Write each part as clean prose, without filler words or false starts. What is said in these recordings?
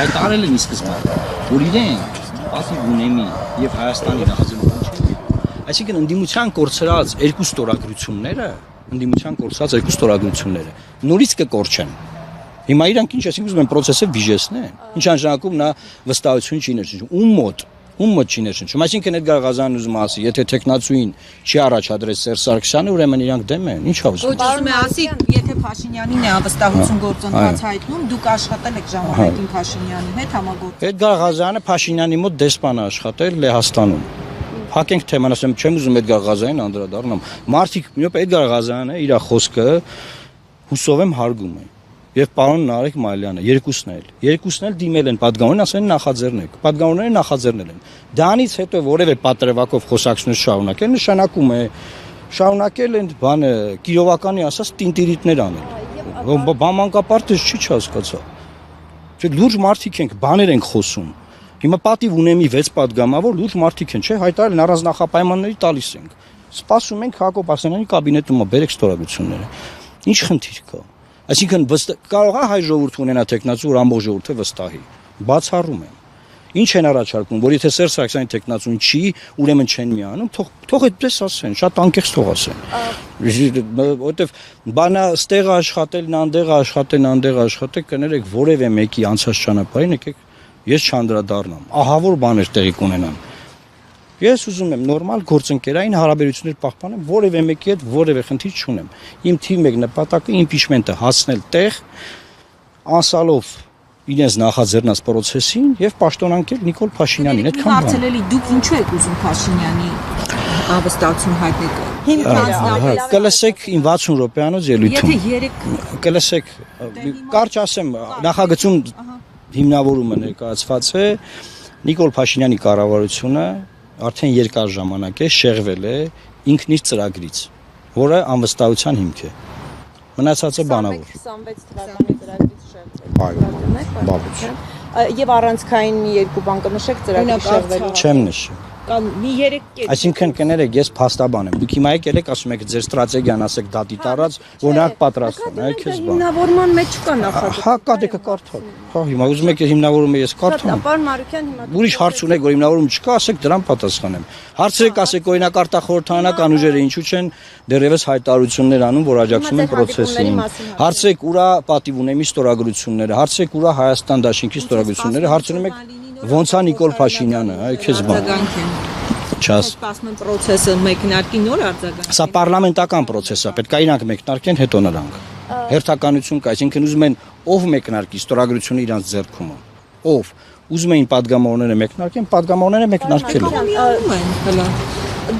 Այդ արել են սկզբը, որ իրենք պատիվ ունեմի եւ Հայաստանի նախաձեռնություն չի։ Այսինքն ընդդիմության կորցրած երկու ստորագրությունները նորից կկորչեն։ Հիմա իրանք ինչ ասենք ուզում են process-ը վիժեսնեն։ Ինչ անշանակում նա վստահություն չի ներշնչում։ Ում մոտ չի ներշնչում։ Այսինքն Էդգար Ղազարյանն ուզում ասի, եթե տեխնացուին չի առաջադրել Սերժ Սարգսյանը, ուրեմն իրանք դեմ են։ Ինչ է ուզում։ Ոչ, ուզում է ասի, եթե Փաշինյանին է անվստահություն գործընթաց հայտնում, դուք աշխատել եք ժամանակին Փաշինյանի հետ համագործակցել։ Էդգար Ղազարյանը Փաշինյանի մոտ դեսպան է աշխատել Լեհաստանում։ Հակենք թեման, ասեմ, չեմ ուզում Էդգար Ղազարյանին անդրադառնամ։ Մարդիկ, Էդգար Ղազարյանը իր խոսքը հուսով եմ հարգում է։ Եվ պարոն Նարեկ Մալյանը երկուսն էլ դիմել են падգամավորին, ասել են նախաձեռնեք։ Падգամավորները նախաձեռնել են։ Դրանից հետո որևէ պատրվակով խոսակցություն շարունակել շարունակել են բանը Կիրովականի ասած տինտիրիտներ անել։ Բամանկապարտեզ չի հասկացա։ Չէ, լուրջ մարդիկ ենք, բաներ ենք խոսում։ Հիմա պատիվ ունեմի 6 падգամավոր լուրջ մարդիկ են, չէ, հայտարարել առանձնախապայմանների տալիս ենք։ Սպասում ենք Հակոբ Ասենյանի կաբինետում բերեք ստորագրությունները։ Ինչ խնդիր կա։ Այսինքն կարող է հայ ժողովուրդը ունենա տեխնացու, որ ամբողջ ժողովուրդը վստահի։ Բացառում եմ։ Ինչ են առաջարկում, որ եթե Սերժ Սարգսյանի տեխնացուն չի, ուրեմն չեն միանում, թող այդպես ասեն, շատ անկեղծ թող ասեն։ Որովհետև բանա ստեղ աշխատելն, անդեղ աշխատել, կներեք որևէ մեկի անցած ճանապարհին, եկեք ես չանդրադառնամ։ Ահա որ բաներ տեղի կունենան։ Ես ուզում եմ նորմալ գործընկերային հարաբերություններ պահպանեմ, որևէ մեկի հետ որևէ խնդիր չունեմ։ Իմ թիմի մեկ նպատակը իմպիչմենտը հասնել տեղ, անցալով իրենց նախաձեռնած process-ին եւ պաշտոնանկել Նիկոլ Փաշինյանին։ Այդքան բան։ Հարցրելի դուք ինչու եք ուզում Փաշինյանի անվստահություն հայտնել։ Կլսեք իմ 60 րոպեանոց ելույթում։ Եթե 3 կլսեք, կարճ ասեմ, նախագծում հիմնավորումը ներկայացված է Նիկոլ Փաշինյանի կառավարությունը արդեն երկար ժամանակ է շեղվել է ինքն իր ծրագրից, որը անվստահության հիմք է։ Մնացածը բանավոր։ 26 թվականի ծրագրից շեղվել։ Բավական։ Եվ առանցքային մի երկու բան կնշեք ծրագրի շեղվելու։ Չեմ նշի։ Կան մի 3 կետ։ Այսինքն կներեք, ես փաստաբան եմ։ Դուք հիմա եկել եք ասում եք ձեր ստրատեգիան ասեք դատի տարած, որ նրանք պատրաստ են, այ քեզ բան։ Հիմնավորման մեջ չկա նախագծում։ Հա, կա դե կկարդալ։ Հա, հիմա ուզում եք հիմնավորումը ես կարդամ։ Պարոն Մարուկյան, հիմա Ուրիշ հարց ունեք, որ հիմնավորում չկա, ասեք դրան պատասխանեմ։ Հարցրեք, ասեք օրինակ արտախորհրդարանական ուժերը ինչու չեն դեռևս հայտարարություններ անում, որ աջակցում են process-ին։ Հարցրեք ուրա պատիվ ունեմի ստորագրությունները, հարցրեք ուրա Հայաստան Դաշինքի ստորագրությունները, հարցնում եք ոնց է Նիկոլ Փաշինյանը, այ քեզ բան։ Չաս։ Սպասում են process-ը մեկնարկի նոր արձագանք։ Սա պարլամենտական process է, պետք է իրանք մեկնարկեն, հետո նրանք։ Հերթականություն կա, այսինքն ուզում են ով մեկնարկի ստորագրությունը իրանց ձեռքում է։ Ով ուզում էին падգամավորները մեկնարկեն, падգամավորները մեկնարկել են։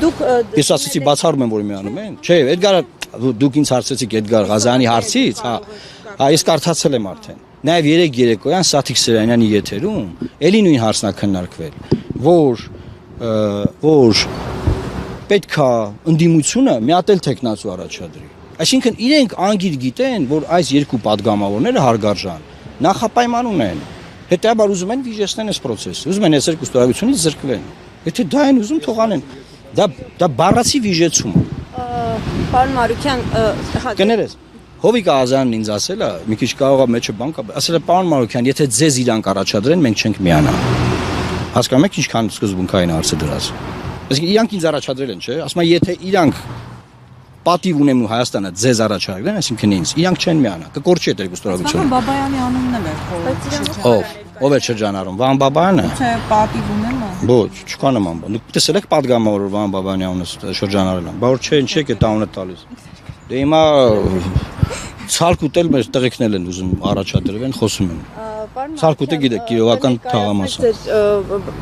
դուք Ես ասացի բացառում եմ, որ միանում են։ Չէ, Էդգար, դուք ինձ հարցրեցիք Էդգար Ղազարյանի հարցից, հա, ես կարդացել եմ արդեն։ Նաև 3 երեկոյան Սաթիկ Սրանյանի եթերում էլի նույն հարցն է քննարկվել, որ պետք է ընդդիմությունը մի հատ էլ տեխնացու առաջադրի։ Այսինքն իրենք անգիր գիտեն, որ այս երկու падգամավորները հարգարժան նախապայման ունեն։ Հետեւաբար ուզում են վիժեսնեն այս process-ը։ Ուզում են այս երկու ստորագրությունից զրկվեն։ Եթե դա են ուզում, թող անեն։ Դա բառացի վիժեցում է։ Պարոն Մարուկյան, Կներես, Հովիկ Աղազյանն ինձ ասել է, մի քիչ կարող է մեջը բան կա, ասել է պարոն Մարուկյան, եթե ձեզ իրանք առաջադրեն, մենք չենք միանա։ Հասկանում եք ինչքան սկզբունքային հարց է դրած։ Այսինքն իրանք ինձ առաջադրել են, չէ՞։ Ասում են, եթե իրանք պատիվ ունեմ ու Հայաստանը ձեզ առաջարկեն, այսինքն ինձ, իրանք չեն միանա, կկորչի այդ երկու ստորագրությունը։ Սաղ Բաբայանի անունն էլ է։ Ով է շրջանառում, Վահան Բաբայանը։ Չէ, պատիվ ունեմ։ Ոչ, չկա նման բան։ Դուք տեսել եք падգամավոր Վահան Բաբայանի անունը շրջանառել են։ Բա որ չէ, ինչ եք այդ անունը տալիս։ Դե հիմա ցալկ ուտել մեր տղեկնել են ուզում առաջադրվեն, խոսում են։ Ցալկուտը գիտեք, Կիրովական թաղամասը։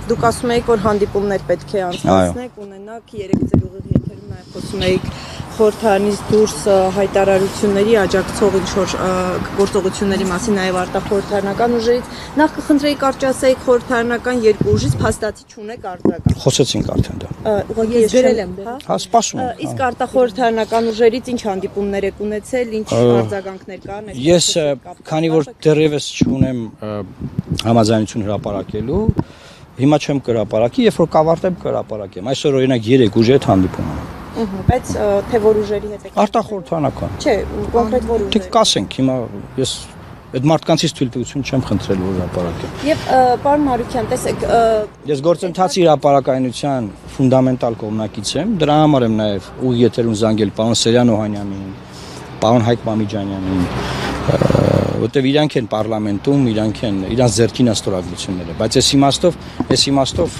Դուք ասում եք, որ հանդիպումներ պետք է անցկացնեք, ունենաք 3 ձեր ուղիղ եթերում նաև խոսում եք խորհրդարանից դուրս հայտարարությունների աջակցող ինչ-որ գործողությունների մասին նաև արտախորհրդարանական ուժերից։ Նախ կխնդրեի կարճ ասեիք խորհրդարանական երկու ուժից փաստացի չունեք արձագանք։ Խոսեցինք արդեն դա։ Ուղղակի ես գրել եմ, հա, սպասում եմ։ Իսկ արտախորհրդարանական ուժերից ինչ հանդիպումներ եք ունեցել, ինչ արձագանքներ կան։ Ես քանի որ դեռևս չունեմ համաձայնություն հրապարակելու, հիմա չեմ կրապարակի, երբ որ կավարտեմ կրապարակեմ։ Այսօր օրինակ 3 ուժի հետ հանդիպում եմ։ Բայց թե որ ուժերի հետ եք։ Արտախորհրդանական։ Չէ, կոնկրետ որ Թե ուժեր։ կասենք, հիմա ես այդ մարդկանցից թույլտվություն չեմ խնդրել որ հրապարակեմ։ Եվ պարոն Մարուկյան, տեսեք, Ես գործընթացի հրապարակայնության ֆունդամենտալ կողմնակից եմ, դրա համար եմ նաև ուղիղ եթերում զանգել պարոն Սերյան Օհանյանին, պարոն Հայկ Մամիջանյանին, որտեվ իրանք են պարլամենտում, իրանք են իրանց ձեռքին ստորագրությունները, բայց այս իմաստով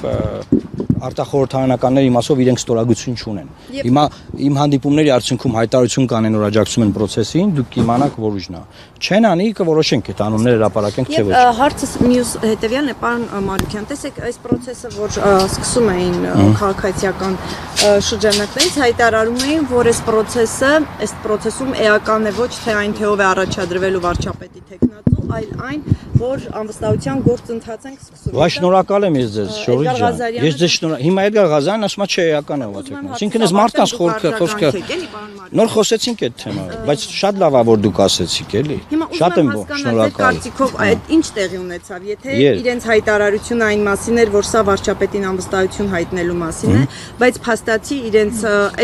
արտախորհրդարանականների իմաստով իրենք ստորագրություն չունեն։ Հիմա իմ հանդիպումների արդյունքում հայտարարություն կանեն որ աջակցում են process-ին, դուք կիմանաք որ ուժն է։ Չեն անի կորոշենք այդ անունները հրապարակենք թե ոչ։ Եվ հարցս մյուս հետևյալն է, պարոն Մարուկյան, տեսեք, այս process-ը, որ սկսում էին քաղաքացիական շրջանակներից, հայտարարում էին, որ այս process-ում էական է ոչ թե այն թե ով է առաջադրվելու վարչապետի տեխնատու, այլ այն, որ անվստահության գործընթաց ենք սկսում։ Վայ շնորհակալ եմ ես ձեզ, Շորի ջան։ Ես ձեզ հիմա Էդգար Ղազարյանն ասում է չէ էական է ովաթեքն։ Այսինքն այս մարդկանց խոսքը նոր խոսեցինք այդ թեմա, բայց շատ լավ է որ դուք ասեցիք էլի։ Շատ եմ շնորհակալ։ Կարծիքով այդ ինչ տեղի ունեցավ, եթե իրենց հայտարարությունը այն մասին էր, որ սա վարչապետին անվստահություն հայտնելու մասին է, բայց փաստացի իրենց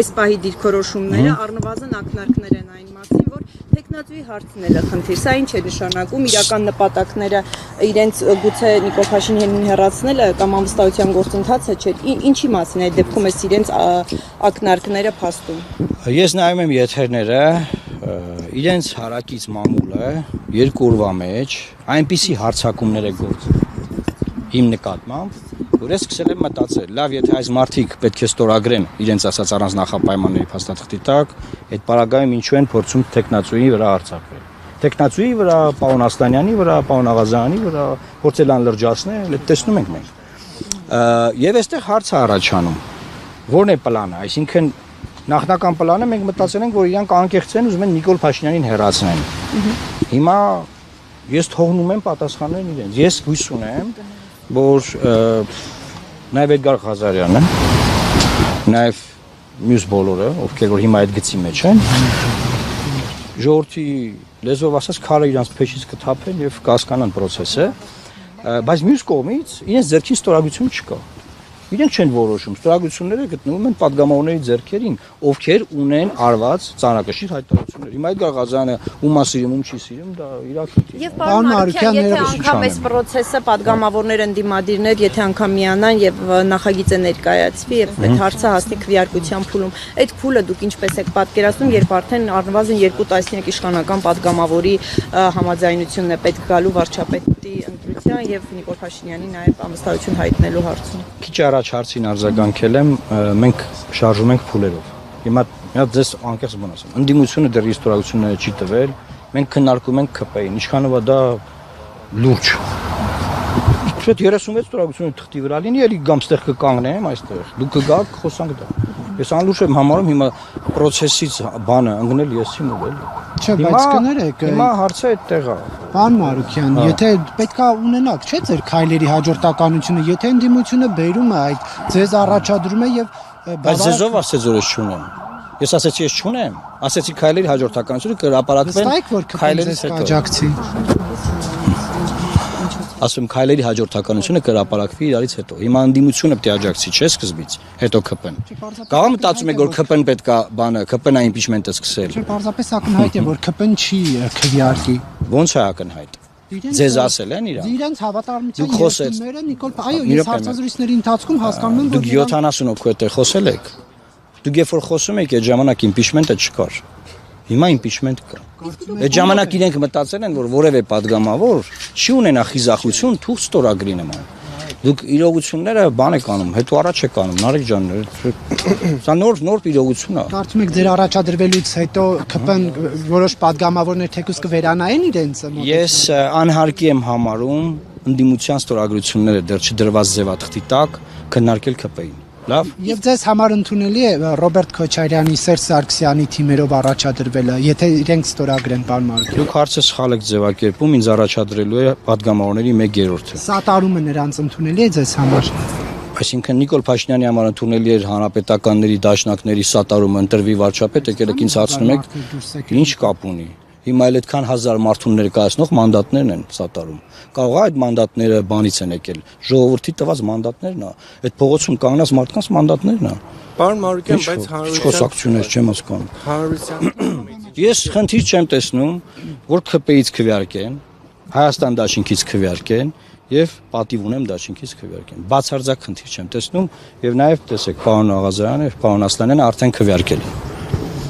այս պահի դիրքորոշումները առնվազն ակնարկներ են այն մասին, որ տեխնատուի հարցն է խնդիր։ Սա ինչ է նշանակում իրական նպատակները իրենց գուցե Նիկոլ Փաշինյանին հեռացնելը կամ անվստահության գործընթացը չէ։ Ինչի մասին է այդ դեպքում էս իրենց ակնարկները փաստում։ Ես նայում եմ եթերները, իրենց հարակից մամուլը երկու օրվա մեջ այնպիսի հարցակումներ է գործում իմ նկատմամբ, որ ես սկսել եմ մտածել, լավ, եթե այս մարդիկ պետք է ստորագրեն իրենց ասած առանց նախապայմանների փաստաթղթի տակ, այդ պարագայում ինչու են փորձում տեխնացուի վրա արձակվել։ Տեխնացուի վրա, պարոն Աստանյանի վրա, պարոն Աղազարյանի վրա փորձել են լրջացնել, այդ տեսնում ենք մենք։ Եվ այստեղ հարց է առաջանում, ո՞րն է պլանը, այսինքն նախնական պլանը մենք մտածել ենք, որ իրանք անկեղծ են, ուզում են Նիկոլ Փաշինյանին հեռացնեն։ Հիմա ես թողնում եմ պատասխաններն իրենց։ Ես հույս ունեմ, որ նաև Էդգար Ղազարյանը, նաև մյուս բոլորը, ովքեր որ հիմա այդ գծի մեջ են, ժողովրդի լեզվով ասած քարը իրանց փեշից կթափեն եւ կհասկանան process-ը, բայց մյուս կողմից իրենց ձեռքին ստորագրություն չկա։ Իրենք չեն որոշում, ստորագրությունները գտնվում են падգամավորների ձեռքերին, ովքեր ունեն արված ծանրակշիռ հայտարարություններ։ Հիմա Էդգար Ղազարյանը ում ասիրում, ում չի սիրում, դա իր քիչ։ Եվ պարոն Մարուկյան, եթե անգամ այս process-ը падգամավորներ ընդդիմադիրներ, եթե անգամ միանան եւ նախագիծը ներկայացվի եւ այդ հարցը հասնի քվեարկության փուլում, այդ փուլը դուք ինչպես եք պատկերացնում, երբ արդեն առնվազն 2 տասնյակ իշխանական падգամավորի համաձայնությունն է պետք գալու վարչապետի ընտրության եւ Նիկոլ Փաշինյանի նաեւ անվստահություն հայտնելու հարցում։ Քիչ առաջ հարցին արձագանքել եմ, մենք շարժում ենք փուլերով։ Հիմա ձեզ անկեղծ բան ասեմ։ Ընդդիմությունը դեռ ստորագրությունները չի տվել, մենք քննարկում ենք ԿՊ-ին, ինչքանով է դա լուրջ։ Շուտ 36 ստորագրությունը թղթի վրա լինի, էլի գամ ստեղ կկանգնեմ այստեղ։ Դուք կգաք, խոսանք դա։ Ես անլուրջ եմ համարում հիմա process-ից բանը ընկնել ես իմ ու էլի։ Չէ, բայց կներեք։ Հիմա հարցը այդտեղ է։ Պարոն Մարուկյան, եթե պետքա ունենաք, չէ՞ ձեր քայլերի հաջորդականությունը, եթե ընդդիմությունը բերում է այդ ձեզ առաջադրում է եւ բայց ձեզով ասեց որ ես չունեմ։ Ես ասեցի ես չունեմ, ասեցի քայլերի հաջորդականությունը կհրապարակվեն քայլերից հետո։ Աջակցի։ Ասում քայլերի հաջորդականությունը կհրապարակվի իրարից հետո։ Հիմա ընդդիմությունը պետք է աջակցի, չէ՞ սկզբից, հետո ԿՊ-ն։ Կարող մտածում եք որ ԿՊ-ն պետքա բանը, ԿՊ-ն է իմպիչմենտը սկսել։ Չէ, պարզապես ակնհայտ է, որ ԿՊ-ն չի քվեարկի։ Ոնց է ակնհայտ։ Ձեզ ասել են իրան։ Իրենց հավատարմության երկրները Նիկոլ, այո, ես հարցազրույցների ընթացքում հասկանում եմ, որ դուք 70 հոգու հետ խոսել եք։ Դուք երբ որ խոսում եք, այդ ժամանակ իմպիչմենտը չկար։ Հիմա իմպիչմենտ կա։ Այդ ժամանակ իրենք մտածել են, որ որևէ падգամավոր չի ունենա խիզախություն թուղթ ստորագրի նման։ Դուք իրողությունները բան եք անում, հետո առաջ եք անում, Նարեկ ջան։ Սա նոր իրողություն է։ Կարծում եք ձեր առաջադրվելուց հետո ԿՊ-ն որոշ падգամավորներ թեկուզ կվերանային իրենց։ Ես անհարկի եմ համարում ընդդիմության ստորագրությունները դեռ չդրված ձևաթղթի տակ քննարկել ԿՊ-ին։ Լավ։ Եվ ձեզ համար ընդունելի է Ռոբերտ Քոչարյանի, Սերժ Սարգսյանի թիմերով առաջադրվելը, եթե իրենք ստորագրեն, պարոն Մարուկյան։ Դուք հարցը սխալ եք ձևակերպում, ինձ առաջադրելու է падգամավորների 1/3-ը։ Սատարումը նրանց ընդունելի է ձեզ համար։ Այսինքն Նիկոլ Փաշինյանի համար ընդունելի էր հանրապետականների դաշնակների սատարումը ընտրվի վարչապետ, եկել եք ինձ հարցնում եք, ինչ կապ ունի։ Հիմա էլ այդքան հազար մարդուն ներկայացնող մանդատներն են սատարում։ Կարող է այդ մանդատները բանից են եկել։ Ժողովրդի տված մանդատներն է։ Այդ փողոցում կանգնած մարդկանց մանդատներն է։ Պարոն Մարուկյան, բայց խոսակցություններ չեմ հասկանում։ Հանրության Ես խնդիր չեմ տեսնում, որ ԿՊ-ից քվեարկեն, Հայաստան դաշինքից քվեարկեն եւ պատիվ ունեմ դաշինքից քվեարկեն։ Բացարձակ խնդիր չեմ տեսնում եւ նաեւ տեսեք պարոն Աղազարյանը եւ պարոն Ասլանյանը արդեն քվեարկել են։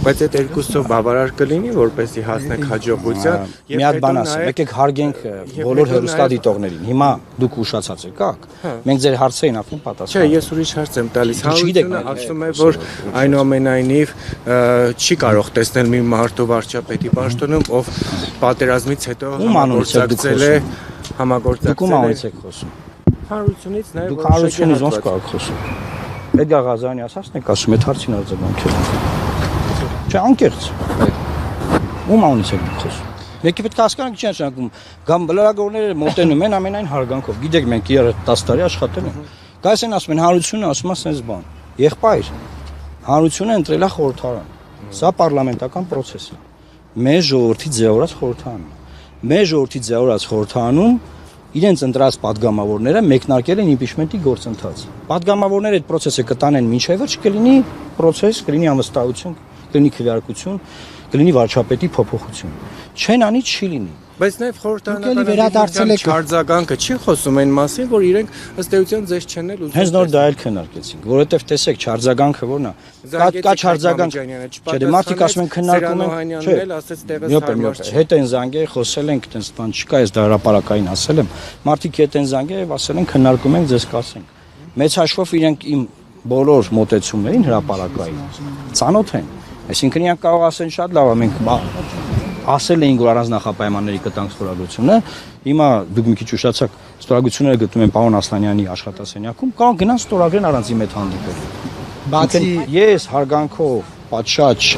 բայց այդ երկուսով բավարար կլինի, որպեսզի հասնեք հաջողության։ Մի հատ բան ասեմ, եկեք հարգենք բոլոր հեռուստադիտողներին։ Հիմա դուք ուշացած եք, մենք ձեր հարցերին արդեն Չէ, պատասխան։ ես ուրիշ հարց եմ տալիս։ Հանրությունը ասում է, որ այնուամենայնիվ չի կարող տեսնել մի մարդու վարչապետի պաշտոնում, ով պատերազմից հետո Դուք ում անից եք խոսում։ Հանրությունից նաև Դուք հանրությունից ոնց կարող խոսում։ Էդգար Ղազարյանի ասածն եք ասում, այդ հարցին արձագանքել։ Չէ, անկեղծ։ Ում անից եք դուք խոսում։ Մեկը պետք է հասկանանք չի նշանակում, կամ լրագրողները մոտենում են ամենայն հարգանքով։ Գիտեք, մենք 10 տարի աշխատել ենք։ Գայս են ասում են հանրությունը ասում է sense բան։ Եղբայր։ Հանրությունը ընտրել է խորհրդարան։ Սա պարլամենտական process է։ Մեր ժողովրդի ձևավորած խորհրդարան։ Մեր ժողովրդի ձևավորած խորհրդարանում իրենց ընտրած падգամավորները մեկնարկել են իմպիչմենտի գործընթաց։ Падգամավորները այդ process-ը կտանեն մինչև վերջ կլինի process, կլինի անվստահություն, կլինի քվեարկություն, կլինի վարչապետի փոփոխություն։ Չեն անի չի լինի։ Բայց նաև խորհրդարանական վերադարձել եք արձագանքը չի խոսում այն մասին, որ իրենք ըստ էության ձեզ չեն էլ ուզում։ Հենց նոր դա էլ քննարկեցինք, որովհետև տեսեք, չարձագանքը որն է։ Կա չարձագանք։ Չէ, դե մարդիկ ասում են քննարկում են, չէ, ասեց տեղս հարմար չէ։ հետ են զանգել, խոսել ենք, այդպես բան չկա, ես դա հրապարակային ասել եմ։ Մարդիկ հետ են զանգել եւ ասել են քննարկում ենք, ձեզ կասենք։ Մեծ հաշվով իրենք իմ բոլոր մոտեցումներին հրապարակային ծանոթ են։ Այսինքն իրանք կարող ասեն շատ լավ է, մենք ասել էինք, որ առանձնախապայմանների կտանք ստորագրությունը, հիմա դուք մի քիչ ուշացաք, ստորագրությունները գտնում են պարոն Ասլանյանի աշխատասենյակում, կարող գնան ստորագրեն առանց իմ հետ հանդիպել։ Բացի Ես հարգանքով, պատշաճ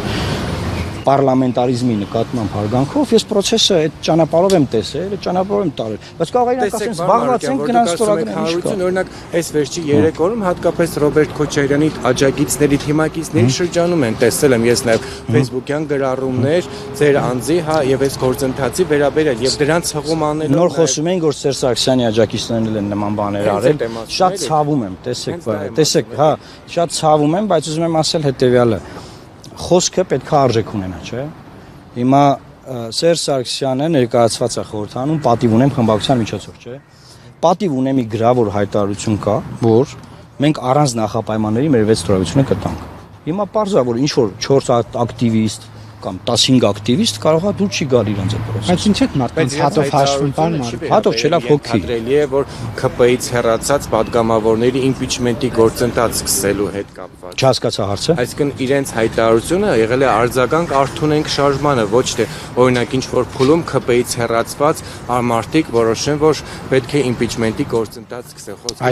պարլամենտարիզմի նկատմամբ հարգանքով ես process-ը այդ ճանապարհով եմ տեսել, այդ ճանապարհով եմ տարել։ Բայց կարող է իրանք ասեն զբաղված են գնան ստորագրեն։ Օրինակ, այս վերջի 3 օրում հատկապես Ռոբերտ Քոչարյանի աջակիցների, թիմակիցների շրջանում են տեսել եմ ես նաև Facebook-յան գրառումներ ձեր անձի, հա, եւ այս գործընթացի վերաբերյալ եւ դրանց հղում անելով Նոր խոսում էին, որ Սերժ Սարգսյանի աջակիցներն են նման բաներ արել։ Շատ ցավում եմ, տեսեք, հա, շատ ցավում եմ, բայց ուզում եմ ասել հետեւյալը։ Խոսքը պետք է արժեք ունենա, չէ՞։ Հիմա Սերժ Սարգսյանը ներկայացված է խորհրդանում, պատիվ ունեմ խմբակցության միջոցով, չէ՞։ Պատիվ ունեմ մի գրավոր հայտարարություն կա, որ մենք առանց նախապայմանների մեր 6 ստորագրությունը կտանք։ Հիմա պարզ է, որ ինչ որ 4 ակտիվիստ կամ 15 ակտիվիստ կարող է դուր չի գալ իրենց այդ process։ Բայց ինչ եք մարդկանց հատով հաշվում բան մարդ։ Հատով չէ, լավ հոգի։ Հադրելի է, որ ԿՊ-ից հեռացած падգամավորների իմպիչմենտի գործընթաց սկսելու հետ կապված։ Չհասկացա հարցը։ Այսինքն իրենց հայտարարությունը եղել է արձագանք Արթունենք շարժմանը, ոչ թե օրինակ ինչ որ փուլում ԿՊ-ից հեռացված մարդիկ որոշեն, որ պետք է իմպիչմենտի գործընթաց սկսեն։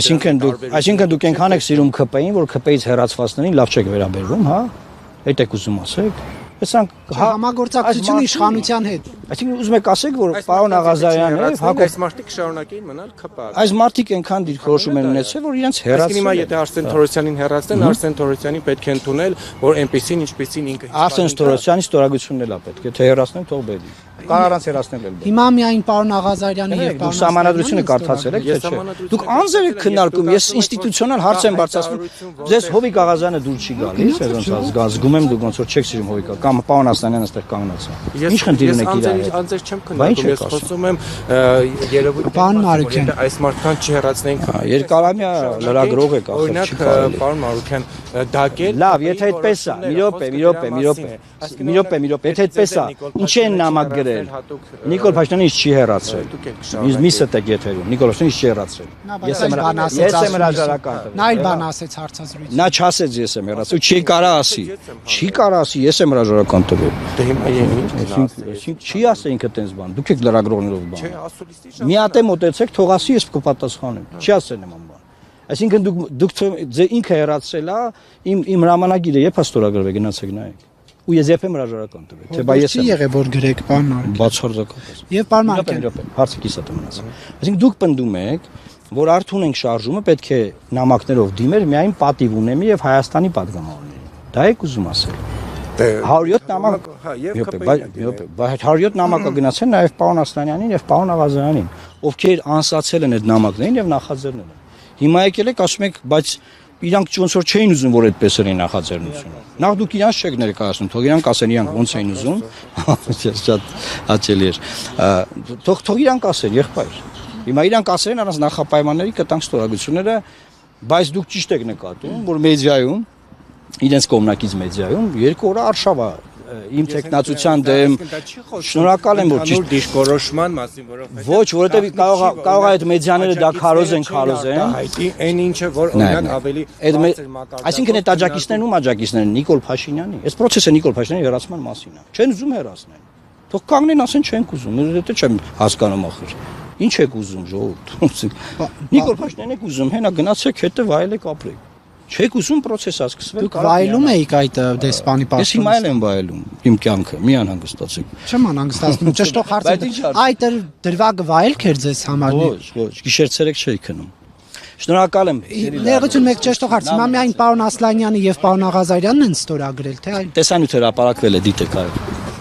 Այսինքն դուք այնքան եք սիրում ԿՊ-ին, որ ԿՊ-ից հեռացվածներին լավ չեք վերաբերվում, հա։ Այդ եք ուզում ասեք։ Տեսանք համագործակցություն իշխանության հետ։ Այսինքն ուզում եք ասեք, որ պարոն Աղազարյանը այս մարդիկ շարունակեին մնալ ԿՊ-ը։ Այս մարդիկ այնքան դիրքորոշում են ունեցել, որ իրենց Այսինքն հիմա հեռացել։ եթե Արսեն Թորոսյանին հեռացնեն, Արսեն Թորոսյանին պետք է ընդունել, որ այնպեսին ինչպեսին ինքը Արսեն Թորոսյանի ստորագրությունն էլ է պետք, եթե հեռացնեն, թող բերի։ Կար առանց հեռացնել էլ։ Հիմա միայն պարոն Աղազարյանի եւ Դուք սահմանադրությունը կարդացել եք, թե չէ։ Դուք անձեր եք քննարկում, ես ինստիտուցիոնալ հարց եմ բարձրացնում։ Ձեզ Հովիկ Աղազյանը դուր չի գալիս, ես ոնց զգում եմ, դուք ոնց որ չեք սիրում Հովիկը, կամ պարոն Ասլանյանը այստեղ կանգնած է։ Ինչ խնդիր ունեք իրար հետ։ Անձեր չեմ քննարկում, ես խոսում եմ երևույթի Պարոն Մարուկյան, այս մարդքան չհեռացնենք։ Երկարամյա լրագրող եք ասել, չի կարելի։ Պարոն Մարուկյան, դակել։ Լավ, եթե այդպես է, մի րոպե, եթե այդպես է, ինչ են նամակ գրել։ Նիկոլ Փաշինյանը չի հեռացել։ Մի ստեք եթերում, Նիկոլ Փաշինյանը չի հեռացել։ Ես եմ հրաժարական տվել։ նա այլ բան ասեց հարցազրույցում։ Նա չասեց ես եմ հեռացել, չի կարա ասի։ Չի կարա ասի, ես եմ հրաժարական տվել։ Դե հիմա Այսինքն չի ասել ինքը տենց բան։ Դուք եք լրագրողներով բան։ Չէ, ասուլիստի Մի հատ է մոտեցեք, թող ասի, ես կպատասխանեմ։ Չի ասել նման բան։ Այսինքն դուք ինքը հեռացել է, իմ հրամանագիրը երբ է ստորագրվել, գնացեք նայեք։ Ու ես երբ եմ հրաժարական տվել, թե բա ես Չի եղել որ գրեք բան արեք։ բացարձակապես։ Եվ պարոն Մարուկյան, Հարցը կիսատ եմ մնացել։ Այսինքն դուք պնդում եք, որ Արթունենք շարժումը պետք է նամակներով դիմեր միայն պատիվ ունեմի եւ Հայաստանի падգամավորներին։ Դա եք ուզում ասել։ 107 նամակ, հա, եւ բայց 107 նամակը գնացել նաեւ պարոն Ասլանյանին եւ պարոն Աղազյանին, ովքեր անսացել են այդ նամակներին եւ նախաձեռնել են։ Հիմա եկել եք ասում եք, բայց իրանք ոնց որ չէին ուզում որ այդպես էին նախաձեռնությունը։ Նախ դուք իրանք չեք ներկայացնում, թող իրանք ասեն իրանք ոնց էին ուզում։ Շատ հաճելի էր։ Թող իրանք ասեն, եղբայր։ Հիմա իրանք ասեն առանց նախապայմանների կտանք ստորագրությունները, բայց դուք ճիշտ եք նկատում, որ մեդիայում իրենց կողմնակից մեդիայում 2 օր արշավա իմ տեխնացության դեմ շնորհակալ եմ որ ճիշտ դիշկորոշման մասին, որովհետեւ ոչ, որովհետեւ կարող է այդ մեդիաները դա քարոզեն, հայտի այն ինչը որ օրինակ ավելի բարձր մակարդակով, այսինքն այդ աջակիցներն ում աջակիցներն Նիկոլ Փաշինյանի, այս process-ը Նիկոլ Փաշինյանի հեռացման մասին է։ Չեն ուզում հեռացնել։ Թող կանգնեն ասեն չենք ուզում, դա չեմ հասկանում ախր։ Ինչ եք ուզում ժողովուրդ։ Նիկոլ Փաշինյանն եք ուզում, հենա գնացեք հետը վայելեք ապրեք։ Չեք ուզում process-ը սկսվել։ Դուք վայելում եք այդ դեսպանի Ես հիմա եմ վայելում իմ կյանքը, մի անհանգստացեք։ Չեմ անհանգստացնում, ճշտող հարցը։ Այդ դրվագը վայելք էր ձեզ համար։ Ոչ, գիշեր-ցերեկ չէի քնում։ Շնորհակալ եմ։ Ներողություն, մեկ ճշտող հարց։ Հիմա միայն պարոն Ասլանյանը եւ պարոն Աղազարյանն են ստորագրել, թե այլ։ Տեսանյութ հրապարակվել է, դիտեք այո։